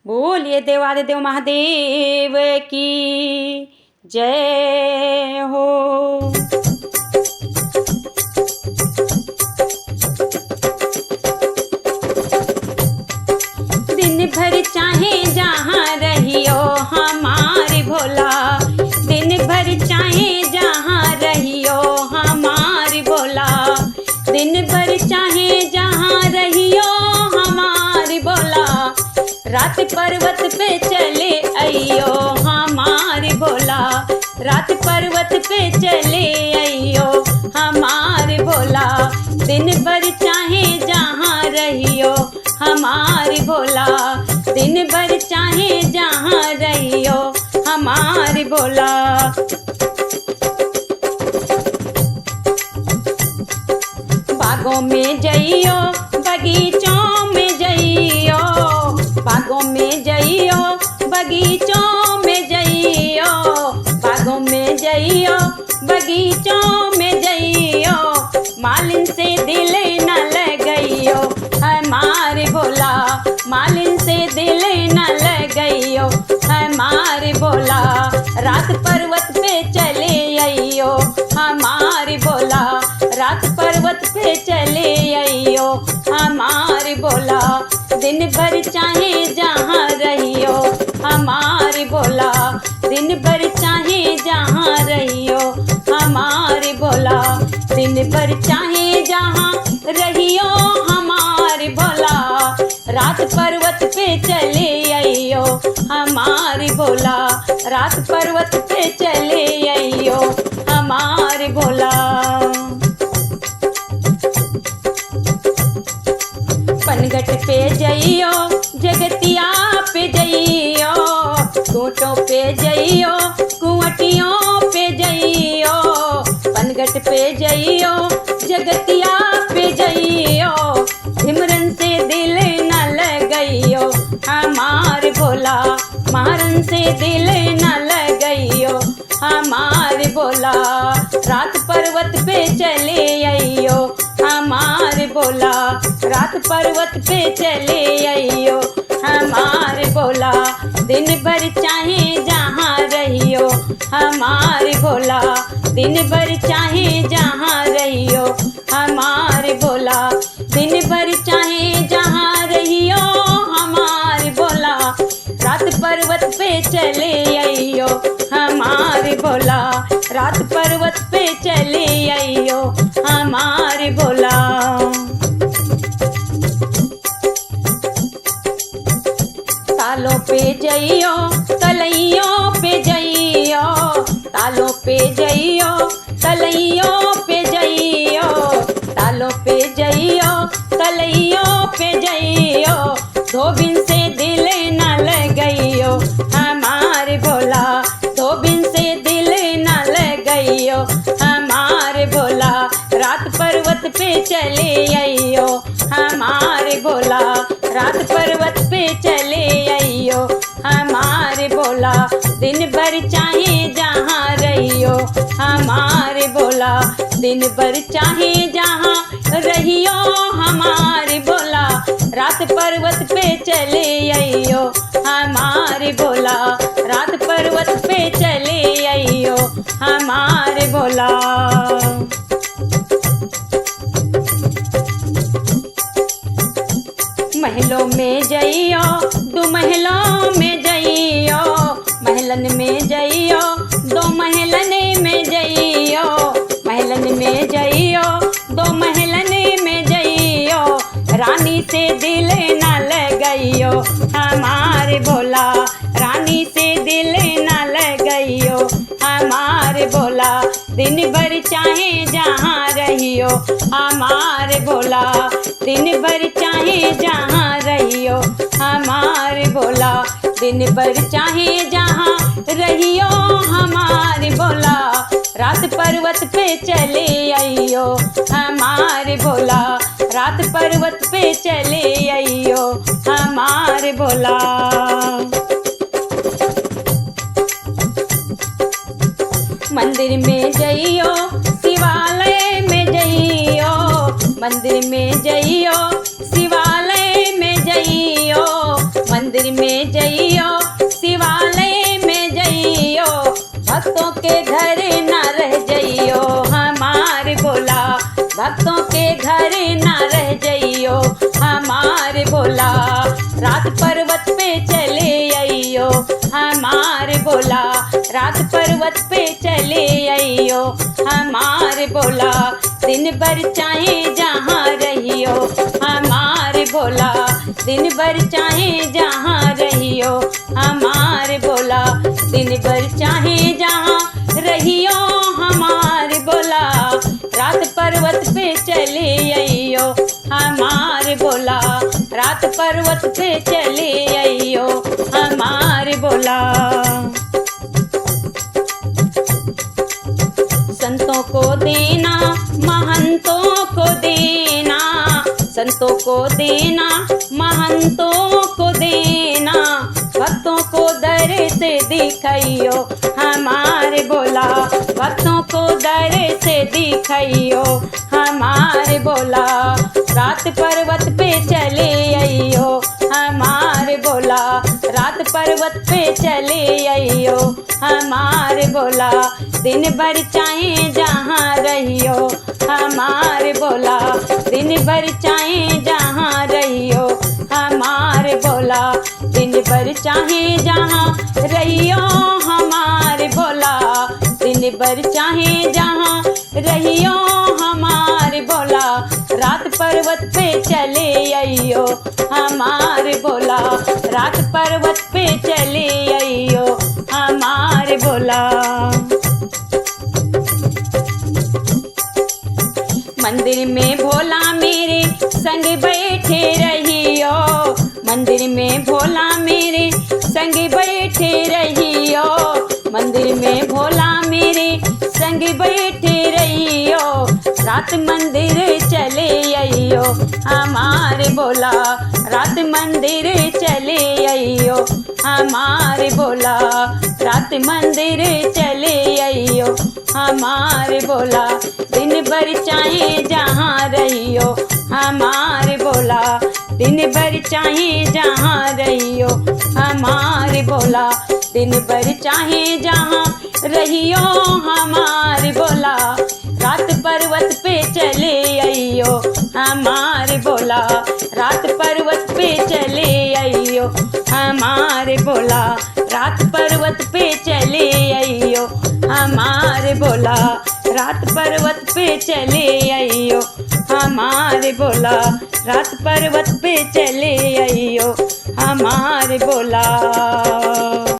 बोलिए देवादिदेव महादेव की जय हो। दिन भर चाहे जहाँ रहियो हमारे भोला, दिन भर चाहे जहाँ रहियो हमारे भोला, दिन भर चाहे जहाँ रहियो हमारे भोला, रात पर्वत पे चले अइयो हमारे भोला, रात पर्वत पे चले अइयो हमारे भोला, दिन भर चाहे जहाँ रहियो हमारे भोला, दिन भर चाहे जहाँ रहियो हमारे भोला। बागों में जइयो बगीचों में जइयो, बागों में जइयो बगीचों में जइयो, बागों में जइयो बगीचों में जइयो, मालिन से दिल न लगइयो हमारे भोला, मालिन से दिल न लगइयो हमारे भोला, रात पर्वत पे चले अइयो हमारे भोला, रात पर्वत पे चले अइयो हमारे भोला, दिन भर चाहे जहाँ रहियो हमारे भोला, दिन भर चाहे जहाँ रहियो हमारे भोला, दिन भर चाहे जहाँ रहियो हमारे भोला, रात पर्वत पे चले अइयो हमारे भोला, रात पर्वत पे चले अइयो हमारे भोला। पनघट पे जइयो जगतिया पे जइयो, टूटों पे जइयो कुंवटियों पे जइयो, पनघट पे जइयो जगतिया पे जइयो, सिमरन से दिल न लगइयो हमारे भोला, मारन से दिल न लगइयो हमारे भोला, रात पर्वत पे चले अइयो हमारे भोला, रात पर्वत पे चले अइयो हमारे भोला, दिन भर चाहे जहाँ रहियो हमारे भोला, दिन भर चाहे जहाँ रहियो हमारे भोला, दिन भर चाहे जहाँ रहियो हमारे भोला, रात पर्वत पे चले अइयो हमारे भोला, रात पर्वत पे चले अइयो हमारे भोला। तालों पे जइयो तलइयों पे जइयो, तालों पे जइयो तलइयों पे जइयो, तालों पे जइयो तलइयों पे जइयो, धोबिन से दिल न लगइयो हमारे भोला, धोबिन से दिल न लगइयो हमारे भोला, रात पर्वत पे चले अइयो हमारे भोला, रात पर्वत पे चले अइयो हमारे भोला, दिन भर चाहे जहाँ रहियो हमारे भोला, दिन भर चाहे जहाँ रहियो हमारे भोला, रात पर्वत पे चले अइयो हमारे भोला, रात पर्वत पे चले अइयो हमारे भोला। महलों में जइयो दो महलों में जइयो, महलन में जइयो दो महलन में जइयो, महलन में जइयो दो महलन में जइयो, रानी से दिल न लगइयो हमारे भोला, रानी से दिल न लगइयो हमारे भोला, दिन भर चाहे जहाँ रहियो हमारे भोला, दिन भर चाहे जहाँ रहियो हमारे भोला, दिन भर चाहे जहाँ रहियो हमारे भोला, रात पर्वत पे चले अइयो हमारे भोला, रात पर्वत पे चले अइयो हमारे भोला। मंदिर में जइयो शिवालय में जइयो, मंदिर में जइयो शिवालय में जइयो, मंदिर में में जइयो शिवालय में जइयो भक्तों के घर न रह जइयो हमार भोला भक्तों के घर न रह जइयो हमार भोला रात पर्वत पे चले आइयो हमार भोला रात पर्वत पे चले आइयो हमार भोला दिन भर चाहे जहाँ रहियो हमार भोला दिन भर चाहे जहाँ रहियो हमार भोला दिन भर चाहे जहाँ रहियो हमार भोला रात पर्वत पे चले आइयो हमार भोला रात पर्वत पे चले आइयो हमार भोला संतों को देना महंतों को देना संतों को देना महंतों को देना भक्तों को दर से दिखाइयो हमारे भोला भक्तों को दर से दिखाइयो हमारे भोला रात पर्वत पे चले आइयो हमारे भोला रात पर्वत पे चले आइयो हमारे भोला दिन भर चाहे जहाँ रहियो हमारे भोला दिन भर चाहे जहाँ रहियो हमारे भोला दिन भर चाहे जहाँ रहियो हमारे भोला दिन भर चाहे जहाँ रहियो हमारे भोला रात पर्वत पे चले आइयो हमारे भोला रात पर्वत पे चले आइयो हमारे भोला मंदिर में भोला मेरे संग बैठे रहियो मंदिर में भोला मेरे संग बैठे रहियो मंदिर में भोला मेरे संग बैठे रहियो रात मंदिर चले आइयो हमारे भोला रात मंदिर चले आइयो हमारे भोला रात मंदिर चले आइयो हमारे भोला दिन भर चाहे जहाँ रहियो हमारे भोला दिन भर चाहे जहाँ रहियो हमारे भोला दिन भर चाहे जहाँ रहियो हमारे भोला रात पर्वत पे चले आइयो हमारे भोला रात पर्वत पे चले आइयो हमारे भोला रात पर्वत पे चले आइयो हमारे भोला रात पर्वत पे चले आइयो हमारे भोला रात पर्वत पे चले आइयो हमारे भोला।